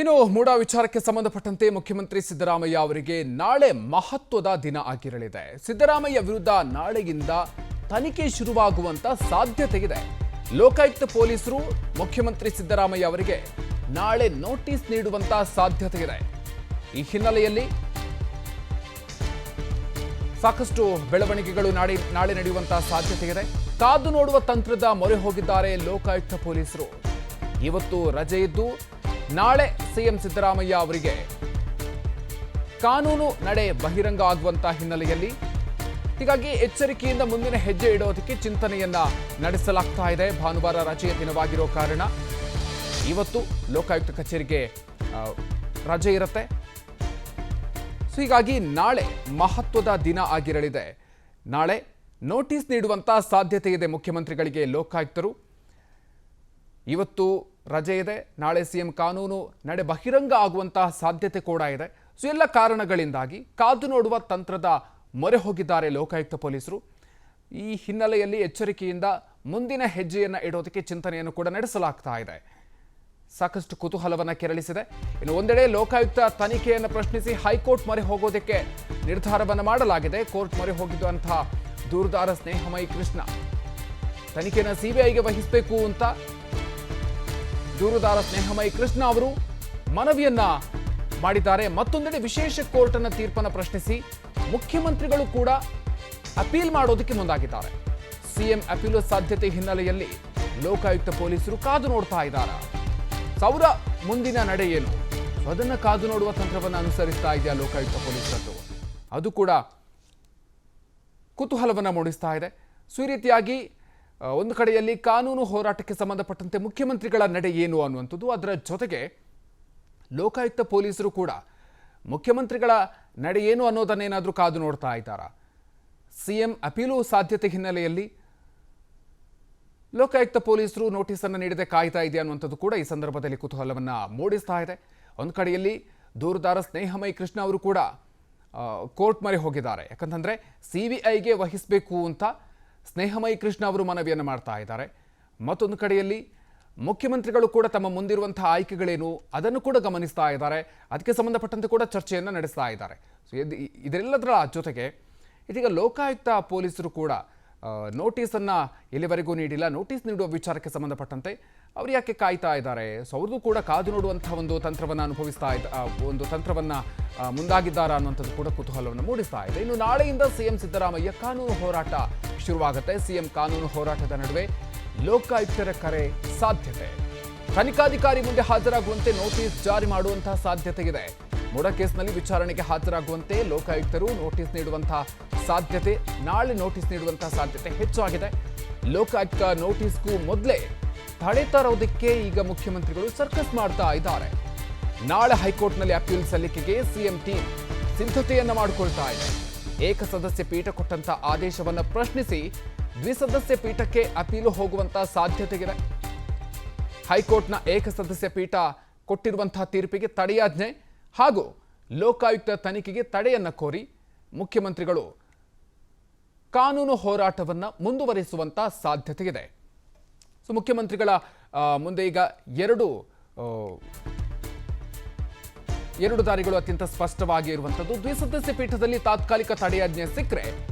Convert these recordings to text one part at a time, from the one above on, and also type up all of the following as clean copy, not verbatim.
ಇನ್ನು ಮೂಡ ವಿಚಾರಕ್ಕೆ ಸಂಬಂಧಪಟ್ಟಂತೆ ಮುಖ್ಯಮಂತ್ರಿ ಸಿದ್ದರಾಮಯ್ಯ ಅವರಿಗೆ ನಾಳೆ ಮಹತ್ವದ ದಿನ ಆಗಿರಲಿದೆ. ಸಿದ್ದರಾಮಯ್ಯ ವಿರುದ್ಧ ನಾಳೆಯಿಂದ ತನಿಖೆ ಶುರುವಾಗುವಂತ ಸಾಧ್ಯತೆ ಇದೆ. ಲೋಕಾಯುಕ್ತ ಪೊಲೀಸರು ಮುಖ್ಯಮಂತ್ರಿ ಸಿದ್ದರಾಮಯ್ಯ ಅವರಿಗೆ ನಾಳೆ ನೋಟಿಸ್ ನೀಡುವಂತ ಸಾಧ್ಯತೆ ಇದೆ. ಈ ಹಿನ್ನೆಲೆಯಲ್ಲಿ ಸಾಕಷ್ಟು ಬೆಳವಣಿಗೆಗಳು ನಾಳೆ ನಡೆಯುವಂತಹ ಸಾಧ್ಯತೆ ಇದೆ. ಕಾದು ನೋಡುವ ತಂತ್ರದ ಮೊರೆ ಹೋಗಿದ್ದಾರೆ ಲೋಕಾಯುಕ್ತ ಪೊಲೀಸರು. ಇವತ್ತು ರಜೆ ಇದ್ದು ನಾಳೆ ಸಿಎಂ ಸಿದ್ದರಾಮಯ್ಯ ಅವರಿಗೆ ಕಾನೂನು ನಡೆ ಬಹಿರಂಗ ಆಗುವಂತಹ ಹಿನ್ನೆಲೆಯಲ್ಲಿ ಹೀಗಾಗಿ ಎಚ್ಚರಿಕೆಯಿಂದ ಮುಂದಿನ ಹೆಜ್ಜೆ ಇಡೋದಕ್ಕೆ ಚಿಂತನೆಯನ್ನ ನಡೆಸಲಾಗ್ತಾ ಇದೆ. ಭಾನುವಾರ ರಜೆಯ ದಿನವಾಗಿರೋ ಕಾರಣ ಇವತ್ತು ಲೋಕಾಯುಕ್ತ ಕಚೇರಿಗೆ ರಜೆ ಇರುತ್ತೆ. ಹೀಗಾಗಿ ನಾಳೆ ಮಹತ್ವದ ದಿನ ಆಗಿರಲಿದೆ. ನಾಳೆ ನೋಟಿಸ್ ನೀಡುವಂತ ಸಾಧ್ಯತೆ ಇದೆ ಮುಖ್ಯಮಂತ್ರಿಗಳಿಗೆ ಲೋಕಾಯುಕ್ತರು. ಇವತ್ತು ರಜೆ ಇದೆ, ನಾಳೆ ಸಿಎಂ ಕಾನೂನು ನಡೆ ಬಹಿರಂಗ ಆಗುವಂತಹ ಸಾಧ್ಯತೆ ಕೂಡ ಇದೆ. ಎಲ್ಲ ಕಾರಣಗಳಿಂದಾಗಿ ಕಾದು ನೋಡುವ ತಂತ್ರದ ಮೊರೆ ಹೋಗಿದ್ದಾರೆ ಲೋಕಾಯುಕ್ತ ಪೊಲೀಸರು. ಈ ಹಿನ್ನೆಲೆಯಲ್ಲಿ ಎಚ್ಚರಿಕೆಯಿಂದ ಮುಂದಿನ ಹೆಜ್ಜೆಯನ್ನು ಇಡೋದಕ್ಕೆ ಚಿಂತನೆಯನ್ನು ಕೂಡ ನಡೆಸಲಾಗ್ತಾ ಇದೆ. ಸಾಕಷ್ಟು ಕುತೂಹಲವನ್ನು ಕೆರಳಿಸಿದೆ. ಇನ್ನು ಒಂದೆಡೆ ಲೋಕಾಯುಕ್ತ ತನಿಖೆಯನ್ನು ಪ್ರಶ್ನಿಸಿ ಹೈಕೋರ್ಟ್ ಮೊರೆ ಹೋಗೋದಕ್ಕೆ ನಿರ್ಧಾರವನ್ನು ಮಾಡಲಾಗಿದೆ. ಕೋರ್ಟ್ ಮೊರೆ ಹೋಗಿದ್ದಂತಹ ದೂರುದಾರ ಸ್ನೇಹಮಯಿ ಕೃಷ್ಣ ತನಿಖೆಯನ್ನು ಸಿಬಿಐಗೆ ವಹಿಸಬೇಕು ಅಂತ ದೂರುದಾರ ಸ್ನೇಹಮಯಿ ಕೃಷ್ಣ ಅವರು ಮನವಿಯನ್ನ ಮಾಡಿದ್ದಾರೆ. ಮತ್ತೊಂದೆಡೆ ವಿಶೇಷ ಕೋರ್ಟ್ನ ತೀರ್ಪನ್ನು ಪ್ರಶ್ನಿಸಿ ಮುಖ್ಯಮಂತ್ರಿಗಳು ಕೂಡ ಅಪೀಲ್ ಮಾಡೋದಕ್ಕೆ ಮುಂದಾಗಿದ್ದಾರೆ. ಸಿಎಂ ಅಪೀಲು ಸಾಧ್ಯತೆ ಹಿನ್ನೆಲೆಯಲ್ಲಿ ಲೋಕಾಯುಕ್ತ ಪೊಲೀಸರು ಕಾದು ನೋಡ್ತಾ ಇದ್ದಾರೆ. ಅವರ ಮುಂದಿನ ನಡೆ ಏನು, ಅದನ್ನು ಕಾದು ನೋಡುವ ತಂತ್ರವನ್ನು ಅನುಸರಿಸ್ತಾ ಇದೆಯಾ ಲೋಕಾಯುಕ್ತ ಪೊಲೀಸರು, ಅದು ಕೂಡ ಕುತೂಹಲವನ್ನು ಮೂಡಿಸ್ತಾ ಇದೆ. ಈ ರೀತಿಯಾಗಿ ಒಂದು ಕಡೆಯಲ್ಲಿ ಕಾನೂನು ಹೋರಾಟಕ್ಕೆ ಸಂಬಂಧಪಟ್ಟಂತೆ ಮುಖ್ಯಮಂತ್ರಿಗಳ ನಡೆ ಏನು ಅನ್ನುವಂಥದ್ದು, ಅದರ ಜೊತೆಗೆ ಲೋಕಾಯುಕ್ತ ಪೊಲೀಸರು ಕೂಡ ಮುಖ್ಯಮಂತ್ರಿಗಳ ನಡೆ ಏನು ಅನ್ನೋದನ್ನೇನಾದರೂ ಕಾದು ನೋಡ್ತಾ ಇದ್ದಾರಾ. ಸಿಎಂ ಅಪೀಲು ಸಾಧ್ಯತೆ ಹಿನ್ನೆಲೆಯಲ್ಲಿ ಲೋಕಾಯುಕ್ತ ಪೊಲೀಸರು ನೋಟಿಸನ್ನು ನೀಡದೆ ಕಾಯ್ತಾ ಇದೆ ಅನ್ನುವಂಥದ್ದು ಕೂಡ ಈ ಸಂದರ್ಭದಲ್ಲಿ ಕುತೂಹಲವನ್ನು ಮೂಡಿಸ್ತಾ ಇದೆ. ಒಂದು ಕಡೆಯಲ್ಲಿ ದೂರುದಾರ ಸ್ನೇಹಮಯಿ ಕೃಷ್ಣ ಅವರು ಕೂಡ ಕೋರ್ಟ್ ಮೊರೆ ಹೋಗಿದ್ದಾರೆ. ಯಾಕಂತಂದರೆ ಸಿಬಿಐಗೆ ವಹಿಸಬೇಕು ಅಂತ ಸ್ನೇಹಮಯಿ ಕೃಷ್ಣ ಅವರು ಮನವಿಯನ್ನು ಮಾಡ್ತಾ ಇದ್ದಾರೆ. ಮತ್ತೊಂದು ಕಡೆಯಲ್ಲಿ ಮುಖ್ಯಮಂತ್ರಿಗಳು ಕೂಡ ತಮ್ಮ ಮುಂದಿರುವಂತಹ ಆಯ್ಕೆಗಳೇನು ಅದನ್ನು ಕೂಡ ಗಮನಿಸ್ತಾ ಇದ್ದಾರೆ. ಅದಕ್ಕೆ ಸಂಬಂಧಪಟ್ಟಂತೆ ಕೂಡ ಚರ್ಚೆಯನ್ನು ನಡೆಸ್ತಾ ಇದ್ದಾರೆ. ಇದೆಲ್ಲದರ ಜೊತೆಗೆ ಇದೀಗ ಲೋಕಾಯುಕ್ತ ಪೊಲೀಸರು ಕೂಡ ನೋಟಿಸನ್ನು ಎಲ್ಲಿವರೆಗೂ ನೀಡಿಲ್ಲ. ನೋಟಿಸ್ ನೀಡುವ ವಿಚಾರಕ್ಕೆ ಸಂಬಂಧಪಟ್ಟಂತೆ ಅವರು ಯಾಕೆ ಕಾಯ್ತಾ ಇದ್ದಾರೆ, ಅವ್ರದ್ದು ಕೂಡ ಕಾದು ನೋಡುವಂತಹ ಒಂದು ತಂತ್ರವನ್ನು ಒಂದು ತಂತ್ರವನ್ನು ಮುಂದಾಗಿದ್ದಾರಾ ಅನ್ನುವಂಥದ್ದು ಕೂಡ ಕುತೂಹಲವನ್ನು ಮೂಡಿಸ್ತಾ ಇದೆ. ಇನ್ನು ನಾಳೆಯಿಂದ ಸಿಎಂ ಸಿದ್ದರಾಮಯ್ಯ ಕಾನೂನು ಹೋರಾಟ ಶುರುವಾಗುತ್ತೆ. ಸಿಎಂ ಕಾನೂನು ಹೋರಾಟದ ನಡುವೆ ಲೋಕಾಯುಕ್ತರ ಕರೆ ಸಾಧ್ಯತೆ. ತನಿಖಾಧಿಕಾರಿ ಮುಂದೆ ಹಾಜರಾಗುವಂತೆ ನೋಟಿಸ್ ಜಾರಿ ಮಾಡುವಂತಹ ಸಾಧ್ಯತೆ ಇದೆ. ಮೂಡ ಕೇಸ್ನಲ್ಲಿ ವಿಚಾರಣೆಗೆ ಹಾಜರಾಗುವಂತೆ ಲೋಕಾಯುಕ್ತರು ನೋಟಿಸ್ ನೀಡುವಂತಹ ಸಾಧ್ಯತೆ, ನಾಳೆ ನೋಟಿಸ್ ನೀಡುವಂತಹ ಸಾಧ್ಯತೆ ಹೆಚ್ಚಾಗಿದೆ. ಲೋಕಾಯುಕ್ತ ನೋಟಿಸ್ಗೂ ಮೊದಲೇ ತಡೆ ತರೋದಕ್ಕೆ ಈಗ ಮುಖ್ಯಮಂತ್ರಿಗಳು ಸರ್ಕಸ್ ಮಾಡ್ತಾ ಇದ್ದಾರೆ. ನಾಳೆ ಹೈಕೋರ್ಟ್ನಲ್ಲಿ ಅಪೀಲ್ ಸಲ್ಲಿಕೆಗೆ ಸಿಎಂ ಟೀಮ್ ಸಿದ್ಧತೆಯನ್ನ ಮಾಡಿಕೊಳ್ತಾ ಇದೆ. ಏಕಸದಸ್ಯ ಪೀಠ ಕೊಟ್ಟಂತ ಆದೇಶವನ್ನು ಪ್ರಶ್ನಿಸಿ ದ್ವಿಸದಸ್ಯ ಪೀಠಕ್ಕೆ ಅಪೀಲು ಹೋಗುವಂತಹ ಸಾಧ್ಯತೆ ಇದೆ. ಹೈಕೋರ್ಟ್ನ ಏಕಸದಸ್ಯ ಪೀಠ ಕೊಟ್ಟಿರುವಂತಹ ತೀರ್ಪಿಗೆ ತಡೆಯಾಜ್ಞೆ ಹಾಗೂ ಲೋಕಾಯುಕ್ತ ತನಿಖೆಗೆ ತಡೆಯನ್ನ ಕೋರಿ ಮುಖ್ಯಮಂತ್ರಿಗಳು ಕಾನೂನು ಹೋರಾಟವನ್ನು ಮುಂದುವರಿಸುವಂತ ಸಾಧ್ಯತೆ ಇದೆ. ಸೊ ಮುಖ್ಯಮಂತ್ರಿಗಳ ಮುಂದೆ ಈಗ ಎರಡು ದಾರಿಗಳು ಅತ್ಯಂತ ಸ್ಪಷ್ಟವಾಗಿ ಇರುವಂಥದ್ದು. ದ್ವಿಸದಸ್ಯ ಪೀಠದಲ್ಲಿ ತಾತ್ಕಾಲಿಕ ತಡೆಯಾಜ್ಞೆ ಸಿಕ್ಕರೆ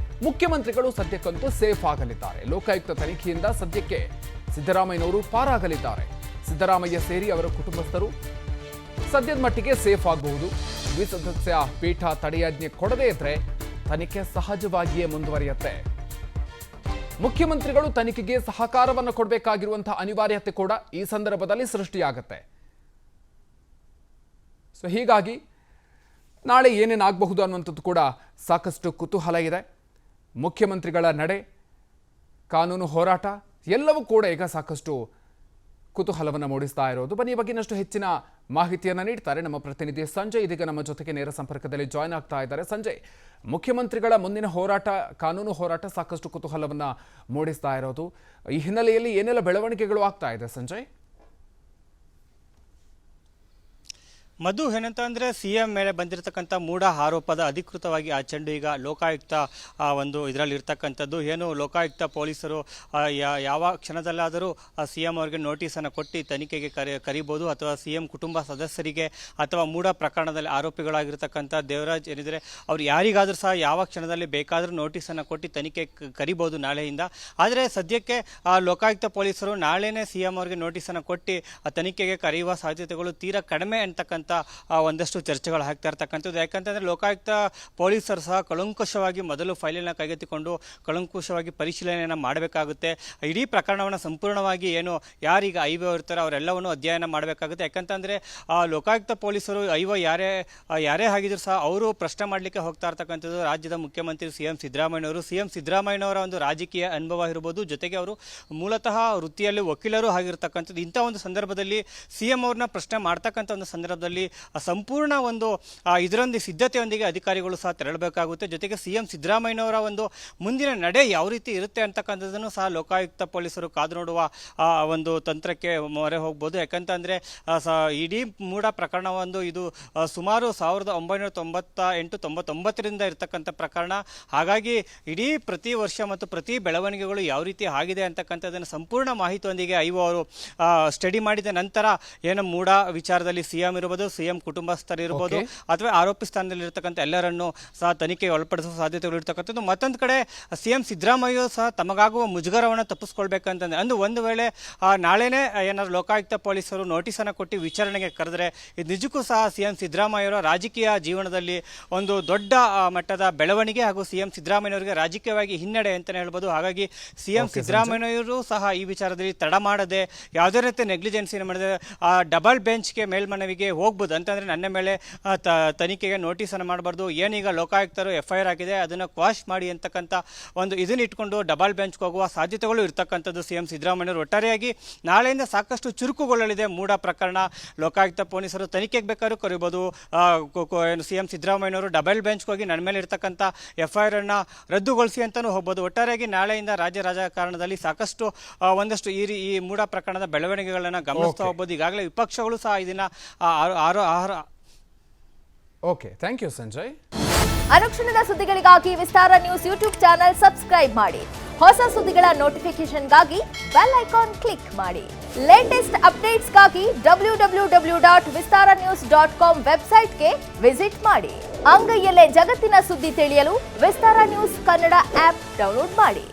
ಮುಖ್ಯಮಂತ್ರಿಗಳು ಸದ್ಯಕ್ಕಂತೂ ಸೇಫ್ ಆಗಲಿದ್ದಾರೆ. ಲೋಕಾಯುಕ್ತ ತನಿಖೆಯಿಂದ ಸದ್ಯಕ್ಕೆ ಸಿದ್ದರಾಮಯ್ಯನವರು ಪಾರಾಗಲಿದ್ದಾರೆ. ಸಿದ್ದರಾಮಯ್ಯ ಸೇರಿ ಅವರ ಕುಟುಂಬಸ್ಥರು ಸದ್ಯದ ಮಟ್ಟಿಗೆ ಸೇಫ್ ಆಗಬಹುದು. ದ್ವಿಸದಸ್ಯ ಪೀಠ ತಡೆಯಾಜ್ಞೆ ಕೊಡದೇ ಇದ್ರೆ ತನಿಖೆ ಸಹಜವಾಗಿಯೇ ಮುಂದುವರಿಯುತ್ತೆ. ಮುಖ್ಯಮಂತ್ರಿಗಳು ತನಿಖೆಗೆ ಸಹಕಾರವನ್ನು ಕೊಡಬೇಕಾಗಿರುವಂತಹ ಅನಿವಾರ್ಯತೆ ಕೂಡ ಈ ಸಂದರ್ಭದಲ್ಲಿ ಸೃಷ್ಟಿಯಾಗುತ್ತೆ. ಸೊ ಹೀಗಾಗಿ ನಾಳೆ ಏನೇನಾಗಬಹುದು ಅನ್ನುವಂಥದ್ದು ಕೂಡ ಸಾಕಷ್ಟು ಕುತೂಹಲ ಇದೆ. ಮುಖ್ಯಮಂತ್ರಿಗಳ ನಡೆ, ಕಾನೂನು ಹೋರಾಟ ಎಲ್ಲವೂ ಕೂಡ ಈಗ ಸಾಕಷ್ಟು ಕುತೂಹಲವನ್ನು ಮೂಡಿಸ್ತಾ ಇರೋದು. ಬನ್ನಿ, ಈ ಬಗ್ಗೆ ಇನ್ನಷ್ಟು ಹೆಚ್ಚಿನ ಮಾಹಿತಿಯನ್ನು ನೀಡ್ತಾರೆ ನಮ್ಮ ಪ್ರತಿನಿಧಿ ಸಂಜಯ್. ಇದೀಗ ನಮ್ಮ ಜೊತೆಗೆ ನೇರ ಸಂಪರ್ಕದಲ್ಲಿ ಜಾಯ್ನ್ ಆಗ್ತಾ ಇದ್ದಾರೆ. ಸಂಜಯ್, ಮುಖ್ಯಮಂತ್ರಿಗಳ ಮುಂದಿನ ಹೋರಾಟ, ಕಾನೂನು ಹೋರಾಟ ಸಾಕಷ್ಟು ಕುತೂಹಲವನ್ನು ಮೂಡಿಸ್ತಾ ಇರೋದು. ಈ ಹಿನ್ನೆಲೆಯಲ್ಲಿ ಏನೆಲ್ಲ ಬೆಳವಣಿಗೆಗಳು ಆಗ್ತಾ ಇದೆ ಸಂಜಯ್? ಮಧು ಏನಂತ ಅಂದರೆ ಸಿಎಂ ಮೇಲೆ ಬಂದಿರತಕ್ಕಂಥ ಮೂಢ ಆರೋಪದ ಅಧಿಕೃತವಾಗಿ ಆ ಚೆಂಡು ಈಗ ಲೋಕಾಯುಕ್ತ ಒಂದು ಇದರಲ್ಲಿ ಇರ್ತಕ್ಕಂಥದ್ದು. ಏನು ಲೋಕಾಯುಕ್ತ ಪೊಲೀಸರು ಯಾವ ಕ್ಷಣದಲ್ಲಾದರೂ ಸಿಎಂ ಅವರಿಗೆ ನೋಟಿಸನ್ನು ಕೊಟ್ಟು ತನಿಖೆಗೆ ಕರಿಬೋದು, ಅಥವಾ ಸಿಎಂ ಕುಟುಂಬ ಸದಸ್ಯರಿಗೆ ಅಥವಾ ಮೂಢ ಪ್ರಕರಣದಲ್ಲಿ ಆರೋಪಿಗಳಾಗಿರ್ತಕ್ಕಂಥ ದೇವರಾಜ್ ಏನಿದ್ರೆ ಅವ್ರು ಯಾರಿಗಾದರೂ ಸಹ ಯಾವ ಕ್ಷಣದಲ್ಲಿ ಬೇಕಾದರೂ ನೋಟಿಸನ್ನು ಕೊಟ್ಟು ತನಿಖೆ ಕರಿಬೋದು ನಾಳೆಯಿಂದ. ಆದರೆ ಸದ್ಯಕ್ಕೆ ಲೋಕಾಯುಕ್ತ ಪೊಲೀಸರು ನಾಳೆನೇ ಸಿಎಂ ಅವರಿಗೆ ನೋಟಿಸನ್ನು ಕೊಟ್ಟು ತನಿಖೆಗೆ ಕರೆಯುವ ಸಾಧ್ಯತೆಗಳು ತೀರಾ ಕಡಿಮೆ ಅಂತಕ್ಕಂಥ ಒಂದಷ್ಟು ಚರ್ಚೆಗಳು ಆಗ್ತಾ ಇರ್ತಕ್ಕಂಥದ್ದು. ಯಾಕಂತಂದರೆ ಲೋಕಾಯುಕ್ತ ಪೊಲೀಸರು ಸಹ ಕಳಂಕುಷವಾಗಿ ಮೊದಲು ಫೈಲನ್ನು ಕೈಗೆತ್ತಿಕೊಂಡು ಕಳಂಕುಷವಾಗಿ ಪರಿಶೀಲನೆಯನ್ನು ಮಾಡಬೇಕಾಗುತ್ತೆ. ಇಡೀ ಪ್ರಕರಣವನ್ನು ಸಂಪೂರ್ಣವಾಗಿ ಏನು ಯಾರೀಗ ಐಒ ಇರ್ತಾರೋ ಅವರೆಲ್ಲವನ್ನು ಅಧ್ಯಯನ ಮಾಡಬೇಕಾಗುತ್ತೆ. ಯಾಕಂತಂದರೆ ಲೋಕಾಯುಕ್ತ ಪೊಲೀಸರು ಐಒ ಯಾರೇ ಆಗಿದ್ರು ಸಹ ಅವರು ಪ್ರಶ್ನೆ ಮಾಡಲಿಕ್ಕೆ ಹೋಗ್ತಾ ಇರ್ತಕ್ಕಂಥದ್ದು ರಾಜ್ಯದ ಮುಖ್ಯಮಂತ್ರಿ ಸಿಎಂ ಸಿದ್ದರಾಮಯ್ಯನವರು. ಸಿಎಂ ಸಿದ್ದರಾಮಯ್ಯನವರ ಒಂದು ರಾಜಕೀಯ ಅನುಭವ ಇರ್ಬೋದು, ಜೊತೆಗೆ ಅವರು ಮೂಲತಃ ವೃತ್ತಿಯಲ್ಲಿ ವಕೀಲರು ಆಗಿರ್ತಕ್ಕಂಥದ್ದು. ಇಂಥ ಒಂದು ಸಂದರ್ಭದಲ್ಲಿ ಸಿಎಂ ಅವ್ರನ್ನ ಪ್ರಶ್ನೆ ಮಾಡ್ತಕ್ಕಂಥ ಒಂದು ಸಂದರ್ಭದಲ್ಲಿ ಸಂಪೂರ್ಣ ಒಂದು ಇದರೊಂದಿಗೆ ಸಿದ್ಧತೆಯೊಂದಿಗೆ ಅಧಿಕಾರಿಗಳು ಸಹ ತೆರಳಬೇಕಾಗುತ್ತೆ. ಜೊತೆಗೆ ಸಿಎಂ ಸಿದ್ದರಾಮಯ್ಯನವರ ಒಂದು ಮುಂದಿನ ನಡೆ ಯಾವ ರೀತಿ ಇರುತ್ತೆ ಅಂತಕ್ಕಂಥದ್ದನ್ನು ಸಹ ಲೋಕಾಯುಕ್ತ ಪೊಲೀಸರು ಕಾದು ನೋಡುವ ಒಂದು ತಂತ್ರಕ್ಕೆ ಮೊರೆ ಹೋಗ್ಬೋದು. ಯಾಕಂತಂದರೆ ಇಡೀ ಮೂಢ ಪ್ರಕರಣವೊಂದು ಇದು ಸುಮಾರು 1998-99ರಿಂದ ಇರತಕ್ಕಂಥ ಪ್ರಕರಣ. ಹಾಗಾಗಿ ಇಡೀ ಪ್ರತಿ ವರ್ಷ ಮತ್ತು ಪ್ರತಿ ಬೆಳವಣಿಗೆಗಳು ಯಾವ ರೀತಿ ಆಗಿದೆ ಅಂತಕ್ಕಂಥದ್ದನ್ನು ಸಂಪೂರ್ಣ ಮಾಹಿತಿಯೊಂದಿಗೆ ಐಒ ಅವರು ಸ್ಟಡಿ ಮಾಡಿದ ನಂತರ ಏನು ಮೂಢ ವಿಚಾರದಲ್ಲಿ ಸಿಎಂ ಇರ್ಬೋದು, ಸಿಎಂ ಕುಟುಂಬಸ್ಥರು ಇರ್ಬೋದು, ಅಥವಾ ಆರೋಪಿ ಸ್ಥಾನದಲ್ಲಿ ಇರತಕ್ಕಂಥ ಎಲ್ಲರನ್ನು ಸಹ ತನಿಖೆಗೆ ಒಳಪಡಿಸುವ ಸಾಧ್ಯತೆಗಳು ಇರ್ತಕ್ಕಂಥದ್ದು. ಮತ್ತೊಂದು ಕಡೆ ಸಿಎಂ ಸಿದ್ದರಾಮಯ್ಯ ಸಹ ತಮಗಾಗುವ ಮುಜುಗರವನ್ನು ತಪ್ಪಿಸ್ಕೊಳ್ಬೇಕಂತಂದ್ರೆ ಒಂದು ವೇಳೆ ನಾಳೆನೇ ಏನಾದ್ರು ಲೋಕಾಯುಕ್ತ ಪೊಲೀಸರು ನೋಟಿಸನ್ನು ಕೊಟ್ಟು ವಿಚಾರಣೆಗೆ ಕರೆದರೆ ಇದು ನಿಜಕ್ಕೂ ಸಹ ಸಿಎಂ ಸಿದ್ದರಾಮಯ್ಯವರ ರಾಜಕೀಯ ಜೀವನದಲ್ಲಿ ಒಂದು ದೊಡ್ಡ ಮಟ್ಟದ ಬೆಳವಣಿಗೆ ಹಾಗೂ ಸಿಎಂ ಸಿದ್ದರಾಮಯ್ಯವರಿಗೆ ರಾಜಕೀಯವಾಗಿ ಹಿನ್ನಡೆ ಅಂತಲೇ ಹೇಳ್ಬೋದು. ಹಾಗಾಗಿ ಸಿಎಂ ಸಿದ್ದರಾಮಯ್ಯವರು ಸಹ ಈ ವಿಚಾರದಲ್ಲಿ ತಡ ಮಾಡದೆ ಯಾವುದೇ ರೀತಿ ನೆಗ್ಲಿಜೆನ್ಸಿನ ಮಾಡಿದೆ ಡಬಲ್ ಬೆಂಚ್ಗೆ ಮೇಲ್ಮನವಿಗೆ ಹೋಗ್ಬೋದು. ಅಂತಂದರೆ ನನ್ನ ಮೇಲೆ ತನಿಖೆಗೆ ನೋಟಿಸನ್ನು ಮಾಡಬಾರ್ದು, ಏನೀಗ ಲೋಕಾಯುಕ್ತರು FIR ಆಗಿದೆ ಅದನ್ನು ಕ್ವಾಶ್ ಮಾಡಿ ಅಂತಕ್ಕಂಥ ಒಂದು ಇದನ್ನ ಇಟ್ಕೊಂಡು ಡಬಲ್ ಬೆಂಚ್ಗೆ ಹೋಗುವ ಸಾಧ್ಯತೆಗಳು ಇರ್ತಕ್ಕಂಥದ್ದು ಸಿಎಂ ಸಿದ್ದರಾಮಯ್ಯವರು. ಒಟ್ಟಾರೆಯಾಗಿ ನಾಳೆಯಿಂದ ಸಾಕಷ್ಟು ಚುರುಕುಗೊಳ್ಳಲಿದೆ ಮೂಢ ಪ್ರಕರಣ. ಲೋಕಾಯುಕ್ತ ಪೊಲೀಸರು ತನಿಖೆಗೆ ಬೇಕಾದ್ರೂ ಕರಿಬೋದು, ಸಿಎಂ ಸಿದ್ದರಾಮಯ್ಯವರು ಡಬಲ್ ಬೆಂಚ್ಗೆ ಹೋಗಿ ನನ್ನ ಮೇಲೆ ಇರ್ತಕ್ಕಂಥ FIR ಅನ್ನು ರದ್ದುಗೊಳಿಸಿ ಅಂತಲೂ ಹೋಗ್ಬೋದು. ಒಟ್ಟಾರೆಯಾಗಿ ನಾಳೆಯಿಂದ ರಾಜ್ಯ ರಾಜಕಾರಣದಲ್ಲಿ ಸಾಕಷ್ಟು ಒಂದಷ್ಟು ಈ ಮೂಢ ಪ್ರಕರಣದ ಬೆಳವಣಿಗೆಗಳನ್ನು ಗಮನಿಸ್ತಾ ಹೋಗ್ಬೋದು. ಈಗಾಗಲೇ ವಿಪಕ್ಷಗಳು ಸಹ ಇದನ್ನ ಓಕೆ, ಥ್ಯಾಂಕ್ ಯು ಸಂಜಯ್. ಅನುಕ್ಷಣದ ಸುದ್ದಿಗಳಿಗಾಗಿ ವಿಸ್ತಾರ ನ್ಯೂಸ್ ಯೂಟ್ಯೂಬ್ ಚಾನೆಲ್ ಸಬ್ಸ್ಕ್ರೈಬ್ ಮಾಡಿ. ಹೊಸ ಸುದ್ದಿಗಳ ನೋಟಿಫಿಕೇಶನ್ಗಾಗಿ ಬೆಲ್ ಐಕಾನ್ ಕ್ಲಿಕ್ ಮಾಡಿ. ಲೇಟೆಸ್ಟ್ ಅಪ್ಡೇಟ್ಸ್ಗಾಗಿ www.vistaranews.com ವೆಬ್ಸೈಟ್ಗೆ ವಿಸಿಟ್ ಮಾಡಿ. ಅಂಗೈಯಲ್ಲೇ ಜಗತ್ತಿನ ಸುದ್ದಿ ತಿಳಿಯಲು ವಿಸ್ತಾರ ನ್ಯೂಸ್ ಕನ್ನಡ ಆಪ್ ಡೌನ್ಲೋಡ್ ಮಾಡಿ.